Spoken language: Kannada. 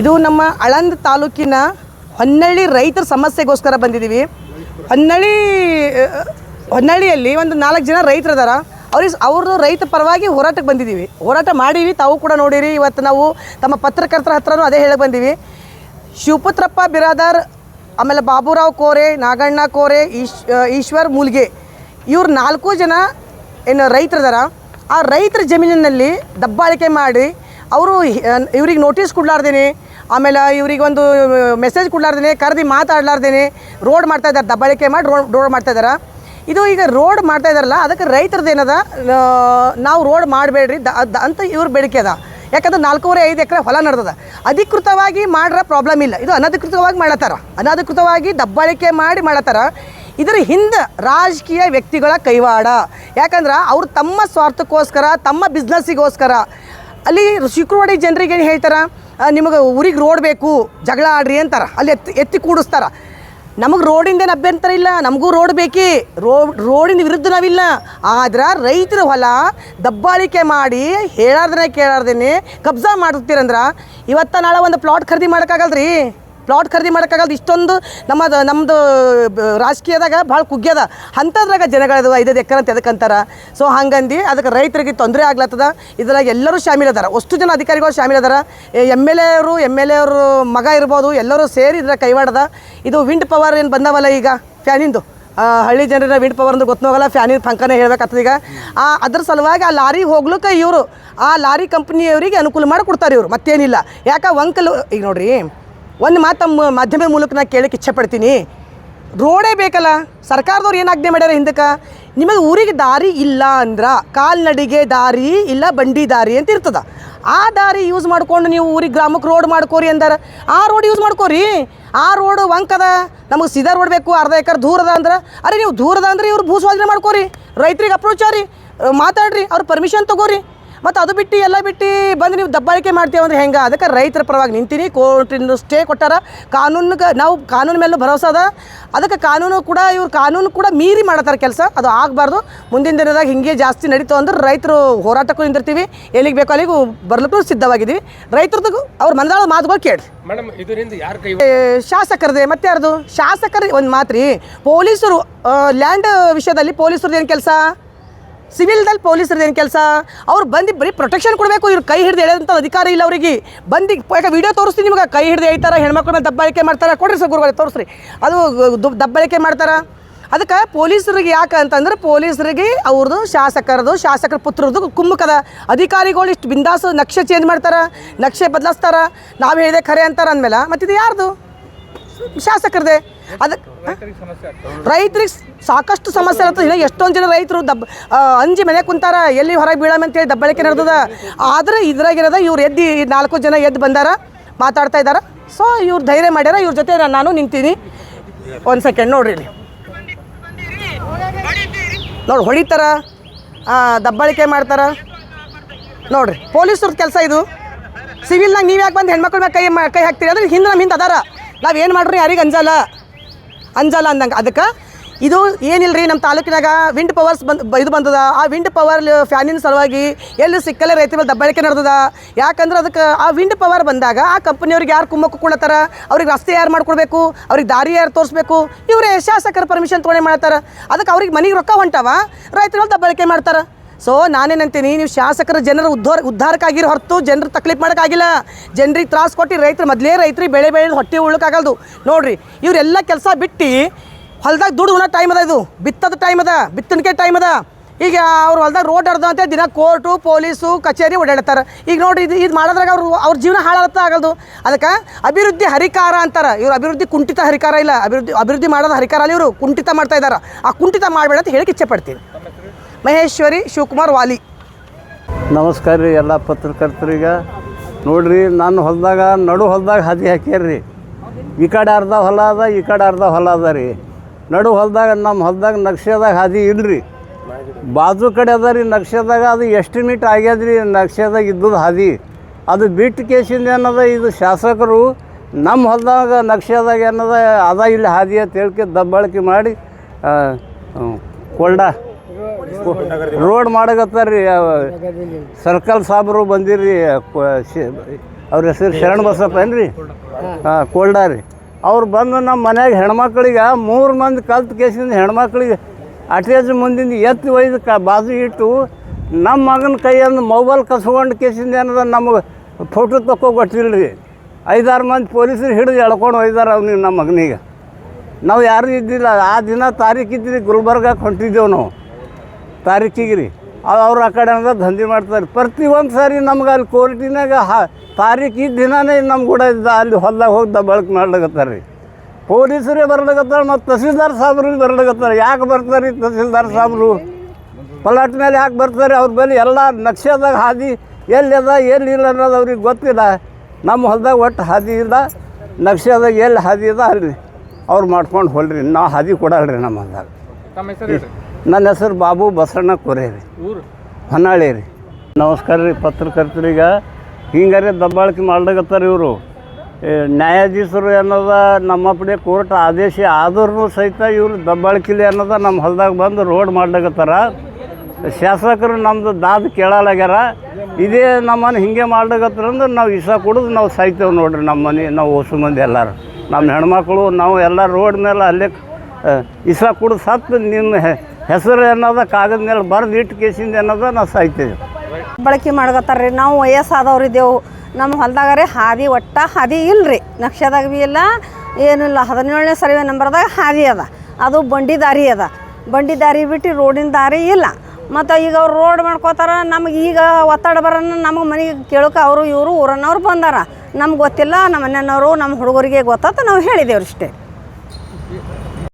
ಇದು ನಮ್ಮ ಆಳಂದ ತಾಲೂಕಿನ ಹೊನ್ನಳ್ಳಿ ರೈತರ ಸಮಸ್ಯೆಗೋಸ್ಕರ ಬಂದಿದ್ದೀವಿ. ಹೊನ್ನಳ್ಳಿಯಲ್ಲಿ ಒಂದು 4 ಜನ ರೈತರು ಅದಾರ. ಅವ್ರದ್ದು ರೈತ ಪರವಾಗಿ ಹೋರಾಟಕ್ಕೆ ಬಂದಿದ್ದೀವಿ. ಹೋರಾಟ ಮಾಡೀವಿ, ತಾವು ಕೂಡ ನೋಡಿರಿ. ಇವತ್ತು ನಾವು ತಮ್ಮ ಪತ್ರಕರ್ತರ ಹತ್ರನೂ ಅದೇ ಹೇಳಕ್ಕೆ ಬಂದೀವಿ. ಶಿವಪುತ್ರಪ್ಪ ಬಿರಾದಾರ್, ಆಮೇಲೆ ಬಾಬುರಾವ್ ಕೋರೆ, ನಾಗಣ್ಣ ಕೋರೆ, ಈಶ್ವರ್ ಮೂಲ್ಗೆ, ಇವ್ರು 4 ಜನ ಏನು ರೈತರದಾರ. ಆ ರೈತರ ಜಮೀನಿನಲ್ಲಿ ದಬ್ಬಾಳಿಕೆ ಮಾಡಿ ಅವರು ಇವ್ರಿಗೆ ನೋಟಿಸ್ ಕೊಡ್ಲಾರ್ದೇನೆ, ಆಮೇಲೆ ಇವ್ರಿಗೆ ಒಂದು ಮೆಸೇಜ್ ಕೊಡ್ಲಾರ್ದೇನೆ, ಕರೆದು ಮಾತಾಡ್ಲಾರ್ದೇನೆ ರೋಡ್ ಮಾಡ್ತಾಯಿದ್ದಾರೆ. ದಬ್ಬಾಳಿಕೆ ಮಾಡಿ ರೋಡ್ ಮಾಡ್ತಾಯಿದ್ದಾರೆ. ಇದು ಈಗ ರೋಡ್ ಮಾಡ್ತಾ ಇದ್ದಾರಲ್ಲ, ಅದಕ್ಕೆ ರೈತರದ್ದು ಏನದ, ನಾವು ರೋಡ್ ಮಾಡಬೇಡ್ರಿ ಅಂತ ಇವ್ರ ಬೇಡಿಕೆ ಅದ. ಯಾಕಂದ್ರೆ 4.5 ಎಕರೆ ಹೊಲ ನಡೆದದ. ಅಧಿಕೃತವಾಗಿ ಮಾಡ್ರೆ ಪ್ರಾಬ್ಲಮ್ ಇಲ್ಲ. ಇದು ಅನಧಿಕೃತವಾಗಿ ಮಾಡತ್ತಾರ. ಅನಧಿಕೃತವಾಗಿ ದಬ್ಬಾಳಿಕೆ ಮಾಡಿ ಮಾಡತ್ತಾರ. ಇದರ ಹಿಂದೆ ರಾಜಕೀಯ ವ್ಯಕ್ತಿಗಳ ಕೈವಾಡ. ಯಾಕಂದ್ರೆ ಅವ್ರು ತಮ್ಮ ಸ್ವಾರ್ಥಕ್ಕೋಸ್ಕರ, ತಮ್ಮ ಬಿಸ್ನೆಸ್ಸಿಗೋಸ್ಕರ ಅಲ್ಲಿ ಶಿಕ್ರವಾಡಿ ಜನರಿಗೆ ಏನು ಹೇಳ್ತಾರೆ, ನಿಮಗೆ ಊರಿಗೆ ರೋಡ್ ಬೇಕು, ಜಗಳ ಆಡ್ರಿ ಅಂತಾರೆ. ಅಲ್ಲಿ ಎತ್ತಿ ಕೂಡಿಸ್ತಾರೆ. ನಮಗೆ ರೋಡಿಂದೇನು ಅಭ್ಯಂತರ ಇಲ್ಲ, ನಮಗೂ ರೋಡ್ ಬೇಕೇ. ರೋಡಿನ ವಿರುದ್ಧ ನಾವಿಲ್ಲ. ಆದ್ರೆ ರೈತರ ಹೊಲ ದಬ್ಬಾಳಿಕೆ ಮಾಡಿ ಹೇಳಾರ್ದೇ ಕೇಳಾರ್ದೇ ಕಬ್ಜಾ ಮಾಡ್ತೀರಂದ್ರೆ ಇವತ್ತು ನಾಳೆ ಒಂದು ಪ್ಲಾಟ್ ಖರೀದಿ ಮಾಡೋಕ್ಕಾಗಲ್ರಿ. ಪ್ಲಾಟ್ ಖರೀದಿ ಮಾಡೋಕ್ಕಾಗಲ್ದು. ಇಷ್ಟೊಂದು ನಮ್ಮದು ರಾಜಕೀಯದಾಗ ಭಾಳ ಕುಗ್ಗ್ಯದ. ಅಂಥದ್ರಾಗ ಜನಗಳದು 5 ಎಕರೆ ಅಂತ ಎದಕ್ಕಂತಾರೆ. ಸೊ ಹಂಗಂದು ಅದಕ್ಕೆ ರೈತರಿಗೆ ತೊಂದರೆ ಆಗ್ಲತ್ತದ. ಇದ್ರಾಗ ಎಲ್ಲರೂ ಶಾಮೀಲದಾರ. ಅಷ್ಟು ಜನ ಅಧಿಕಾರಿಗಳು ಶಾಮೀಲದಾರ. ಎಮ್ ಎಲ್ ಎ ಅವರು ಮಗ ಇರ್ಬೋದು, ಎಲ್ಲರೂ ಸೇರಿ ಇದ್ರಾಗ ಕೈವಾಡದ. ಇದು ವಿಂಡ್ ಪವರ್ ಏನು ಬಂದವಲ್ಲ ಈಗ, ಫ್ಯಾನಿಂದು ಹಳ್ಳಿ ಜನರ ವಿಂಡ್ ಪವರ್ ಅಂದ್ರೆ ಗೊತ್ತೋಗಲ್ಲ, ಫ್ಯಾನಿನ ಪಂಕನೇ ಹೇಳ್ಬೇಕಾಗ್ತದೆ ಈಗ. ಅದ್ರ ಸಲುವಾಗಿ ಆ ಲಾರಿ ಹೋಗ್ಲಿಕ್ಕೆ ಇವರು ಆ ಲಾರಿ ಕಂಪ್ನಿಯವರಿಗೆ ಅನುಕೂಲ ಮಾಡಿಕೊಡ್ತಾರೆ ಇವರು, ಮತ್ತೇನಿಲ್ಲ. ಯಾಕೆ ವಂಕಲ್ ಈಗ ನೋಡ್ರಿ, ಒಂದು ಮಾತು ಮಾಧ್ಯಮದ ಮೂಲಕ ನಾನು ಕೇಳಕ್ಕೆ ಇಚ್ಛೆಪಡ್ತೀನಿ. ರೋಡೇ ಬೇಕಲ್ಲ. ಸರ್ಕಾರದವ್ರು ಏನು ಆಜ್ಞೆ ಮಾಡ್ಯಾರ ಹಿಂದಕ್ಕೆ, ನಿಮಗೆ ಊರಿಗೆ ದಾರಿ ಇಲ್ಲ ಅಂದ್ರೆ ಕಾಲ್ನಡಿಗೆ ದಾರಿ ಇಲ್ಲ ಬಂಡಿ ದಾರಿ ಅಂತ ಇರ್ತದೆ. ಆ ದಾರಿ ಯೂಸ್ ಮಾಡ್ಕೊಂಡು ನೀವು ಊರಿಗೆ ಗ್ರಾಮಕ್ಕೆ ರೋಡ್ ಮಾಡ್ಕೋರಿ ಅಂದಾರೆ. ಆ ರೋಡ್ ಯೂಸ್ ಮಾಡ್ಕೋರಿ. ಆ ರೋಡ್ ವಂಕದ, ನಮಗೆ ಸೀದಾ ರೋಡ್ ಬೇಕು, ಅರ್ಧ ಎಕರೆ ದೂರದ ಅಂದ್ರೆ, ಅರೆ ನೀವು ದೂರದ ಅಂದ್ರೆ ಇವ್ರು ಭೂಸ್ವಾಧೀನ ಮಾಡ್ಕೋರಿ. ರೈತರಿಗೆ ಅಪ್ರೋಚ್ ಆರಿ, ಮಾತಾಡ್ರಿ, ಅವ್ರ ಪರ್ಮಿಷನ್ ತೊಗೋರಿ. ಮತ್ತು ಅದು ಬಿಟ್ಟು ಎಲ್ಲ ಬಿಟ್ಟು ಬಂದು ನೀವು ದಬ್ಬಾಳಿಕೆ ಮಾಡ್ತೀವಿ ಅಂದ್ರೆ ಹೆಂಗೆ? ಅದಕ್ಕೆ ರೈತರ ಪರವಾಗಿ ನಿಂತೀನಿ. ಕೋರ್ಟಿಂದ ಸ್ಟೇ ಕೊಟ್ಟಾರ. ನಾವು ಕಾನೂನು ಮೇಲೂ ಭರವಸೆ ಅದ. ಅದಕ್ಕೆ ಕಾನೂನು ಕೂಡ ಮೀರಿ ಮಾಡತ್ತಾರೆ ಕೆಲಸ. ಅದು ಆಗಬಾರ್ದು. ಮುಂದಿನ ದಿನದಾಗ ಹಿಂಗೆ ಜಾಸ್ತಿ ನಡೀತು ಅಂದ್ರೆ ರೈತರು ಹೋರಾಟಕ್ಕೂ ನಿಂದಿರ್ತೀವಿ. ಎಲ್ಲಿಗೆ ಬೇಕೋ ಅಲ್ಲಿಗೂ ಬರ್ಲಿಕ್ಕೂ ಸಿದ್ಧವಾಗಿದ್ದೀವಿ. ರೈತರದ್ದು ಅವ್ರ ಮಂದಾಳ ಮಾತುಗಳು ಕೇಳಿ. ಮೇಡಮ್, ಇದರಿಂದ ಯಾರು ಕೈ? ಶಾಸಕರದೇ. ಮತ್ತೆ ಯಾರ್ದು? ಶಾಸಕರು ಒಂದು ಮಾತ್ರಿ. ಪೊಲೀಸರು ಲ್ಯಾಂಡ್ ವಿಷಯದಲ್ಲಿ ಪೊಲೀಸರದ್ದು ಏನು ಕೆಲಸ? ಸಿವಿಲ್ದಲ್ಲಿ ಪೊಲೀಸರದ್ದು ಏನು ಕೆಲಸ? ಅವ್ರು ಬಂದು ಬರೀ ಪ್ರೊಟೆಕ್ಷನ್ ಕೊಡಬೇಕು. ಇವ್ರು ಕೈ ಹಿಡಿದು ಎಳೆದಂಥ ಅಧಿಕಾರ ಇಲ್ಲ ಅವರಿಗೆ. ಬಂದು ಯಾಕೆ ವಿಡಿಯೋ ತೋರಿಸ್ತೀನಿ ನಿಮ್ಗೆ. ಕೈ ಹಿಡಿದು ಹೇಳ್ತಾರೆ, ಹೆಣ್ಮಕ್ಳ ಮೇಲೆ ದಬ್ಬಾಳಿಕೆ ಮಾಡ್ತಾರೆ. ಕೊಡ್ರಿ ಸರ್ ಗುರುಗಳೇ, ತೋರಿಸ್ರಿ. ಅದು ದಬ್ಬಾಳಿಕೆ ಮಾಡ್ತಾರೆ. ಅದಕ್ಕೆ ಪೊಲೀಸರಿಗೆ ಯಾಕೆ ಅಂತಂದ್ರೆ, ಪೊಲೀಸರಿಗೆ ಅವ್ರದ್ದು ಶಾಸಕರ ಪುತ್ರರದ್ದು ಕುಮ್ಮುಕದ. ಅಧಿಕಾರಿಗಳು ಇಷ್ಟು ಬಿಂದಾಸು ನಕ್ಷೆ ಚೇಂಜ್ ಮಾಡ್ತಾರೆ, ನಕ್ಷೆ ಬದಲಾಯಿಸ್ತಾರೆ. ನಾವು ಹೇಳಿದೆ ಖರೆ ಅಂತಾರೆ ಅಂದಮೇಲೆ ಮತ್ತಿದು ಯಾರ್ದು? ಶಾಸಕರದೇ. ಅದಕ್ಕೆ ರೈತರಿಗೆ ಸಾಕಷ್ಟು ಸಮಸ್ಯೆ ಆಗ್ತದೆ. ಎಷ್ಟೊಂದು ಜನ ರೈತರು ಅಂಜಿ ಮನೆ ಕುಂತಾರ, ಎಲ್ಲಿ ಹೊರಗೆ ಬೀಳಮಂತೇಳಿ ದಬ್ಬಾಳಿಕೆ ನಡೆದದ. ಆದರೆ ಇದ್ರಾಗಿರೋದ ಇವ್ರು 4 ಜನ ಎದ್ದು ಬಂದಾರ, ಮಾತಾಡ್ತಾ ಇದ್ದಾರೆ. ಸೊ ಇವ್ರು ಧೈರ್ಯ ಮಾಡ್ಯಾರ. ಇವ್ರ ಜೊತೆ ನಾನು ನಿಂತೀನಿ. ಒಂದು ಸೆಕೆಂಡ್ ನೋಡ್ರಿ, ನೋಡಿ ಹೊಡಿತಾರ, ದಬ್ಬಾಳಿಕೆ ಮಾಡ್ತಾರ ನೋಡ್ರಿ. ಪೊಲೀಸ್ರದ್ದು ಕೆಲಸ ಇದು. ಸಿವಿಲ್ನಾಗ ನೀವು ಯಾಕೆ ಬಂದು ಹೆಣ್ಮಕ್ಳ ಮೇಲೆ ಕೈ ಹಾಕ್ತೀರಿ ಅಂದ್ರೆ ಹಿಂದೆ ನಮ್ಮ ಹಿಂದೆ ಅದಾರ. ನಾವೇನು ಮಾಡ್ರಿ ಯಾರಿಗೆ ಅಂಜಲ್ಲ ಅಂದಂಗೆ. ಅದಕ್ಕೆ ಇದು ಏನಿಲ್ಲ ರೀ, ನಮ್ಮ ತಾಲೂಕಿನಾಗ ವಿಂಡ್ ಪವರ್ಸ್ ಇದು ಬಂದದ. ಆ ವಿಂಡ್ ಪವರ್ ಫ್ಯಾನಿನ ಸಲುವಾಗಿ ಎಲ್ಲಿ ಸಿಕ್ಕಲ್ಲೇ ರೈತರ ಮೇಲೆ ದಬ್ಬಾಳಿಕೆ ನಡೆದದ. ಯಾಕಂದ್ರೆ ಅದಕ್ಕೆ ಆ ವಿಂಡ್ ಪವರ್ ಬಂದಾಗ ಆ ಕಂಪ್ನಿಯವ್ರಿಗೆ ಯಾರು ಕುಮ್ಮಕ್ಕು ಕೊಡ್ತಾರ, ಅವ್ರಿಗೆ ರಸ್ತೆ ಯಾರು ಮಾಡ್ಕೊಡ್ಬೇಕು, ಅವ್ರಿಗೆ ದಾರಿ ಯಾರು ತೋರಿಸ್ಬೇಕು, ಇವರೇ ಶಾಸಕರ ಪರ್ಮಿಷನ್ ತೊಗೊಂಡು ಮಾಡ್ತಾರೆ. ಅದಕ್ಕೆ ಅವ್ರಿಗೆ ಮನೆಗೆ ರೊಕ್ಕ ಹೊಂಟವ, ರೈತರ ಮೇಲೆ ದಬ್ಬಾಳಿಕೆ ಮಾಡ್ತಾರೆ. ಸೊ ನಾನೇನಂತೀನಿ, ನೀವು ಶಾಸಕರ ಜನರ ಉದ್ಧಾರಕ್ಕಾಗಿರೋ ಹೊರತು ಜನರು ತಕ್ಲೀಫ್ ಮಾಡೋಕ್ಕಾಗಿಲ್ಲ. ಜನರಿಗೆ ತ್ರಾಸು ಕೊಟ್ಟು ರೈತರಿಗೆ ಬೆಳೆ ಹೊಟ್ಟೆ ಉಳ್ಳಕ್ಕಾಗಲ್ದು. ನೋಡಿರಿ, ಇವರೆಲ್ಲ ಕೆಲಸ ಬಿಟ್ಟು ಹೊಲ್ದಾಗ ದುಡ್ಡು ಉಣ್ಣೋ ಟೈಮ್ ಅದ. ಇದು ಬಿತ್ತದ ಟೈಮ್ ಅದ, ಬಿತ್ತನಿಕೆ ಟೈಮ್ ಅದ. ಈಗ ಅವ್ರು ಹೊಲ್ದಾಗ ರೋಡ್ ಹಡ್ದಂತೆ ದಿನ ಕೋರ್ಟು ಪೊಲೀಸು ಕಚೇರಿ ಓಡಾಡ್ತಾರೆ. ಈಗ ನೋಡಿರಿ, ಇದು ಮಾಡೋದ್ರಾಗ ಅವ್ರ ಜೀವನ ಹಾಳಾಗ್ತಾ ಆಗಲ್ದು. ಅದಕ್ಕೆ ಅಭಿವೃದ್ಧಿ ಹರಿಕಾರ ಅಂತಾರೆ. ಇವ್ರು ಅಭಿವೃದ್ಧಿ ಕುಂಠಿತ ಹರಿಕಾರ ಇಲ್ಲ. ಅಭಿವೃದ್ಧಿ ಮಾಡೋದು ಹರಿಕಾರ ಅಲ್ಲಿ. ಇವರು ಕುಂಠಿತ ಮಾಡ್ತಾ ಇದ್ದಾರೆ. ಆ ಕುಂಠಿತ ಮಾಡಬೇಡ ಅಂತ ಹೇಳಕ್ಕೆ ಇಚ್ಛೆ ಪಡ್ತೀನಿ. ಮಹೇಶ್ವರಿ ಶಿವಕುಮಾರ್ ವಾಲಿ. ನಮಸ್ಕಾರ ರೀ ಎಲ್ಲ ಪತ್ರಕರ್ತರಿಗೆ. ನೋಡಿರಿ, ನಾನು ಹೊಲದಾಗ ಹಾದಿ ಹಾಕ್ಯಾರ್ರಿ. ಈ ಕಡೆ ಅರ್ಧ ಹೊಲ ಅದ, ಈ ಕಡೆ ಅರ್ಧ ಹೊಲ ಅದ ರೀ. ನಮ್ಮ ಹೊಲದಾಗ ನಕ್ಷೆದಾಗ ಹಾದಿ ಇಲ್ರಿ. ಬಾಜು ಕಡೆ ಅದ ರೀ ನಕ್ಷೆದಾಗ. ಅದು ಎಸ್ಟಿಮೇಟ್ ಆಗ್ಯದ ರೀ ನಕ್ಷೆದಾಗ ಇದ್ದದ್ದು ಹಾದಿ. ಅದು ಬಿಟ್ಟು ಕೇಸಿಂದ ಏನದ, ಇದು ಶಾಸಕರು ನಮ್ಮ ಹೊಲದಾಗ ನಕ್ಷೆದಾಗ ಏನದ ಅದ ಇಲ್ಲಿ ಹಾದಿ ಅಂತ ಹೇಳ್ಕೆ ದಬ್ಬಾಳಿಕೆ ಮಾಡಿ ರೋಡ್ ಮಾಡಕತ್ತಾರ ರೀ. ಸರ್ಕಲ್ ಸಾಬ್ರು ಬಂದಿರಿ, ಅವ್ರ ಹೆಸರು ಶರಣ ಬಸಪ್ಪ ಏನ್ರಿ ಹಾಂ ಕೋಲ್ಡಾ ರೀ. ಅವ್ರು ಬಂದು ನಮ್ಮ ಮನ್ಯಾಗ ಹೆಣ್ಮಕ್ಳಿಗೆ 3 ಮಂದಿ ಕಲ್ತು ಕೇಸಿಂದ ಹೆಣ್ಮಕ್ಳಿಗೆ ಅಟೇಜ್ ಮುಂದಿಂದ ಎತ್ತಿ ಒಯ್ದು ಬಾಜು ಇಟ್ಟು ನಮ್ಮ ಮಗನ ಕೈಯಿಂದ ಮೊಬೈಲ್ ಕಸ್ಕೊಂಡು ಕೇಸಿಂದ ಏನದ ನಮಗೆ ಫೋಟೋ ತಕ್ಕೊಟ್ಟಿಲ್ಲ ರೀ. 5-6 ಮಂದಿ ಪೊಲೀಸರು ಹಿಡಿದು ಎಳ್ಕೊಂಡು ಒಯ್ದಾರ ಅವ್ನಿಗೆ ನಮ್ಮ ಮಗನಿಗೆ. ನಾವು ಯಾರೂ ಇದ್ದಿಲ್ಲ ಆ ದಿನ ತಾರೀಕು ಇದ್ದಿರಿ ಗುಲ್ಬರ್ಗಕ್ಕೆ ಹೊಂಟಿದ್ದೇವೆ ನಾವು ತಾರೀಕಿಗೆ ರೀ. ಅವ್ರು ಆ ಕಡೆ ಅಂದ್ರೆ ದಂಧೆ ಮಾಡ್ತಾರೆ. ಪ್ರತಿಯೊಂದು ಸಾರಿ ನಮ್ಗೆ ಅಲ್ಲಿ ಕೋರ್ಟಿನಾಗ ತಾರೀಕು ಇದ್ದ ದಿನವೇ ನಮ್ಮ ಕೂಡ ಇದ್ದ ಅಲ್ಲಿ ಹೊಲ್ದಾಗ ಹೋಗಿ ದಬ್ಬಾಳಿಕೆ ಮಾಡ್ಲಾಗತ್ತಾರೆ ರೀ. ಪೊಲೀಸರೇ ಬರ್ಲಾಗತ್ತಾರೆ ಮತ್ತು ತಹಸೀಲ್ದಾರ್ ಸಾಬ್ರು ಬರ್ಲಾಗತ್ತಾರೆ. ಯಾಕೆ ಬರ್ತಾರೆ ತಹಸೀಲ್ದಾರ್ ಸಾಬ್ರು ಪಲಾಟ್ ಮೇಲೆ ಯಾಕೆ ಬರ್ತಾರೆ? ಅವ್ರ ಬಳಿ ಎಲ್ಲ ನಕ್ಷೆದಾಗ ಹಾದಿ ಎಲ್ಲಿದ ಎಲ್ಲಿಲ್ಲ ಅನ್ನೋದು ಅವ್ರಿಗೆ ಗೊತ್ತಿಲ್ಲ. ನಮ್ಮ ಹೊಲ್ದಾಗ ಒಟ್ಟು ಹಾದಿ ಇಲ್ಲ, ನಕ್ಷೆದಾಗ ಎಲ್ಲಿ ಹಾದಿ ಇದೆ ಅಲ್ಲಿ ಅವ್ರು ಮಾಡ್ಕೊಂಡು ಹೊಲ್ರಿ. ನಾವು ಹಾದಿ ಕೊಡಲ್ರಿ ನಮ್ಮ ಹೊಲ್ದಾಗ. ನನ್ನ ಹೆಸರು ಬಾಬು ಬಸಣ್ಣ ಕೊರೆ ರೀ, ಹೊನ್ನಾಳಿ ರೀ. ನಮಸ್ಕಾರ ರೀ ಪತ್ರಕರ್ತರಿಗೆ. ಹಿಂಗಾರೆ ದಬ್ಬಾಳಿಕೆ ಮಾಡ್ಲಾಗತ್ತಾರೆ ಇವರು. ನ್ಯಾಯಾಧೀಶರು ಅನ್ನೋದ ನಮ್ಮಪ್ಪಡೆ ಕೋರ್ಟ್ ಆದೇಶ ಆದ್ರೂ ಸಹಿತ ಇವರು ದಬ್ಬಾಳಿಕೆಲಿ ಅನ್ನೋದ ನಮ್ಮ ಹೊಲ್ದಾಗ ಬಂದು ರೋಡ್ ಮಾಡ್ಲಾಗತ್ತಾರ. ಶಾಸಕರು ನಮ್ಮದು ದಾದ ಕೇಳಲಾಗ್ಯಾರ. ಇದೇ ನಮ್ಮನ್ನು ಹಿಂಗೆ ಮಾಡ್ಲಾಗತ್ತಂದ್ರೆ ನಾವು ಇಸ ಕುಡಿದು ನಾವು ಸಾಯ್ತೇವೆ ನೋಡ್ರಿ. ನಮ್ಮ ಮನೆ ನಾವು ಹೊಸು ಮಂದಿ ಎಲ್ಲರೂ ನಮ್ಮ ಹೆಣ್ಮಕ್ಳು ನಾವು ಎಲ್ಲ ರೋಡ್ ಮೇಲೆ ಅಲ್ಲೇ ಇಸ ಕುಡಿದು ಸತ್ತು ನಿಮ್ಮ ಹೆಸರು ಅನ್ನೋದ ಕಾಗದ ಮೇಲೆ ಬರೆದು ಇಟ್ಟು ಕೇಸಿಂದ ಅನ್ನೋದ ನಾವು ಸಾಯ್ತೇವೆ. ಬಳಕೆ ಮಾಡ್ಕೊತಾರೆ ರೀ. ನಾವು ವಯಸ್ಸಾದವ್ರು ಇದ್ದೇವು. ನಮ್ಮ ಹೊಲ್ದಾಗ ರೀ ಹಾದಿ ಒಟ್ಟ ಹಾದಿ ಇಲ್ಲರಿ, ನಕ್ಷೆದಾಗ ಭೀ ಇಲ್ಲ ಏನಿಲ್ಲ. 17ನೇ ಸರ್ವೆ ನಂಬರ್ದಾಗ ಹಾದಿ ಅದ, ಅದು ಬಂಡಿ ದಾರಿ ಅದ. ಬಂಡಿ ದಾರಿ ಬಿಟ್ಟು ರೋಡಿನ ದಾರಿ ಇಲ್ಲ. ಮತ್ತು ಈಗ ಅವ್ರು ರೋಡ್ ಮಾಡ್ಕೋತಾರ. ನಮಗೆ ಈಗ ಒತ್ತಡ ಬರೋಣ ನಮಗೆ ಮನೆಗೆ ಕೇಳೋಕೆ ಅವರು ಇವರು ಊರನ್ನವ್ರು ಬಂದಾರ. ನಮ್ಗೆ ಗೊತ್ತಿಲ್ಲ, ನಮ್ಮ ಮನೆಯವರು ನಮ್ಮ ಹುಡುಗರಿಗೆ ಗೊತ್ತಾತ ನಾವು ಹೇಳಿದೇವ್ರಿ ಇಷ್ಟೇ.